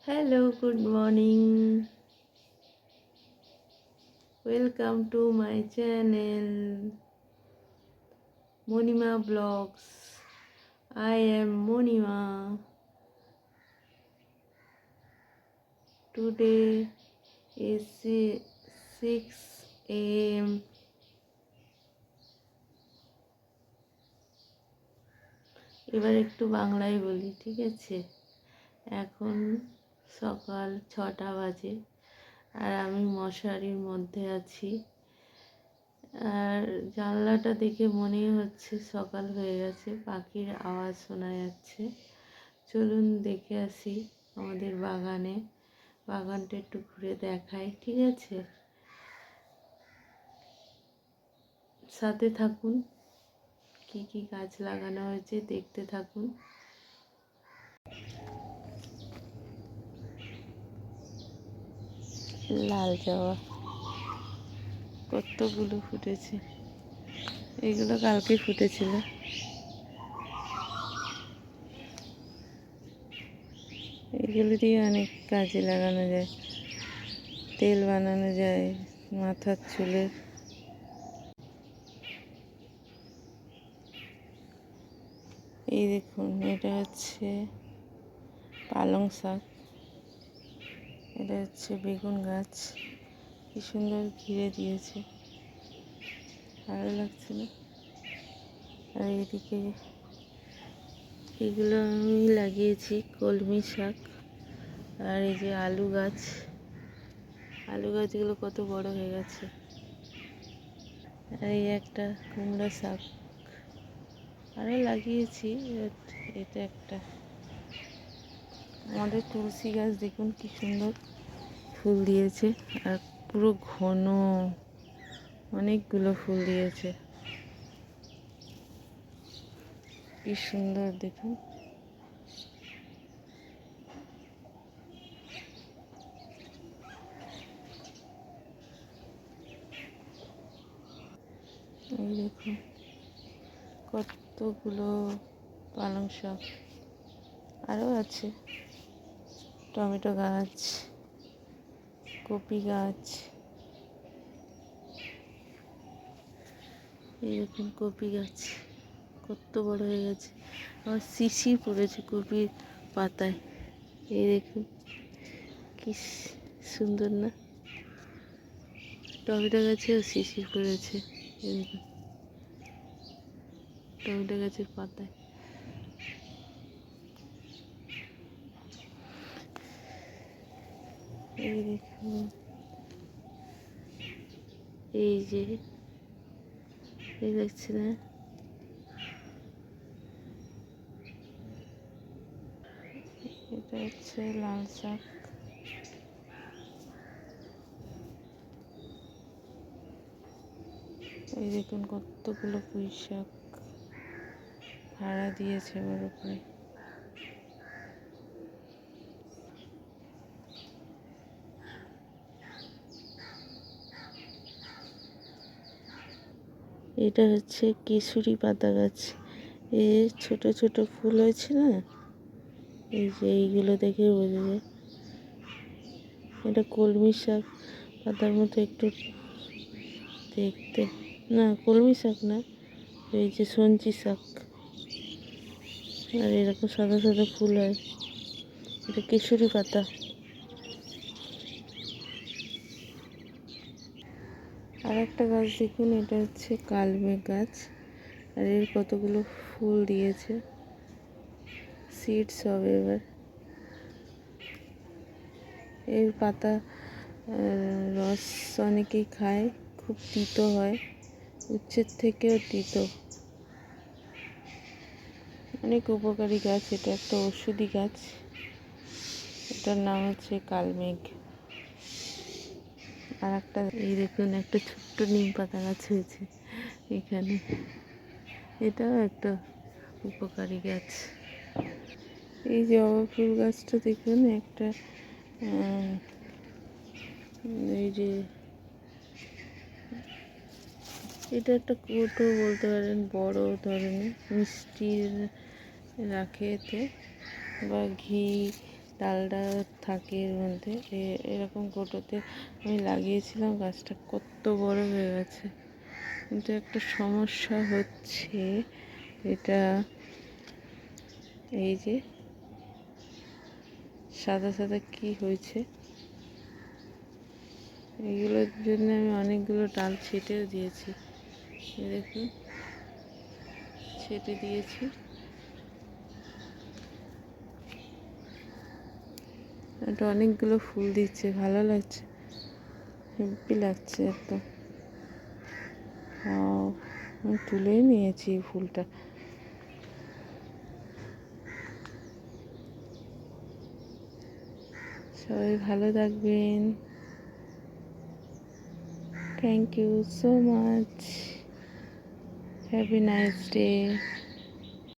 Hello, good morning. Welcome to my channel, Monima Vlogs. I am Monima. Today is 6 a.m. এবার একটু বাংলায় বলি, ঠিক আছে? এখন সকাল 6টা বাজে আর আমি মশারির মধ্যে আছি। আর জানলাটা দেখে মনেই হচ্ছে সকাল হয়ে গেছে, পাখির আওয়াজ শোনা যাচ্ছে। চলুন দেখে আসি আমাদের বাগানটা একটু ঘুরে দেখাই, ঠিক আছে? সাথে থাকুন, কি কি গাছ লাগানো হয়েছে দেখতে থাকুন। লাল জবা কতগুলো ফুটেছে, এগুলো কালকে ফুটেছিল। এগুলো দিয়ে অনেক কাজে লাগানো যায়, তেল বানানো যায় মাথার চুলের। এই দেখুন, এটা হচ্ছে পালং শাক, এটা হচ্ছে বেগুন গাছ। কি সুন্দর ঘিরে দিয়েছে, ভালো লাগছে না? আর এইদিকে এগুলো আমি লাগিয়েছি কলমি শাক। আর এই যে আলু গাছগুলো কত বড় হয়ে গেছে। আর এই একটা কুমড়া শাক আরও লাগিয়েছি। এটা একটা আমাদের তুলসী গাছ, দেখুন কি সুন্দর ফুল দিয়েছে, আর পুরো ঘন অনেকগুলো ফুল দিয়েছে, কি সুন্দর দেখুন। এই দেখুন কতগুলো পালং শাক, আরও আছে টমেটো গাছ, কপি গাছ। এই দেখুন কপি গাছ কত বড় হয়ে গেছে, আমার শিশির পড়েছে কপির পাতায়। এই দেখুন কি সুন্দর না? টমেটো গাছেও শিশির পড়েছে, এই দেখুন টমেটো গাছের পাতায়। এই দেখুন, এই যে এই দেখছি না, এটা হচ্ছে লাল শাক। এই দেখুন কতগুলো পুঁই শাক ভাড়া দিয়েছে ওর উপরে। এটা হচ্ছে কেশরি পাতা গাছ, এর ছোট ছোট ফুল হয়েছে না, এই যে এইগুলো দেখে বোঝা যায়। এটা কলমি শাক পাতার মতো একটু দেখতে, না কলমি শাক না, এই যে সঞ্চি শাক। আর এরকম সাদা সাদা ফুল হয়, এটা কেশরি পাতা। আর একটা গাছ দেখুন, এটা হচ্ছে কালমেঘ গাছ, আর এর কতগুলো ফুল দিয়েছে, সিডস হবে এবার। এর পাতা রস অনেকেই খায়, খুব তিতো হয়, উচ্ছের থেকেও তিতো, অনেক উপকারী গাছ। এটা একটা ঔষধি গাছ, এটার নাম হচ্ছে কালমেঘ। আর একটা এই দেখুন, একটা ছোট্ট নিম পাতা গাছ হয়েছে এখানে, এটাও একটা উপকারী গাছ। এই জবা ফুল গাছটা দেখুন, একটা এই যে এটা একটা কৌটো বলতে পারেন, বড় ধরনের মিষ্টি রাখে এতে, বা ঘি ডালটা থাকে এর মধ্যে। এরকম কোটোতে আমি লাগিয়েছিলাম, গাছটা কত বড় হয়ে গেছে। কিন্তু একটা সমস্যা হচ্ছে, এটা এই যে সাদা সাদা কি হয়েছে, এইগুলোর জন্য আমি অনেকগুলো ডাল ছেটেও দিয়েছি। দেখুন, ছেটে দিয়েছি। এটা অনেকগুলো ফুল দিচ্ছে, ভালো লাগছে, হেব্বি লাগছে একদম। আমি তুলেই নিয়েছি এই ফুলটা। সবাই ভালো থাকবেন। Thank you so much. Have a nice day.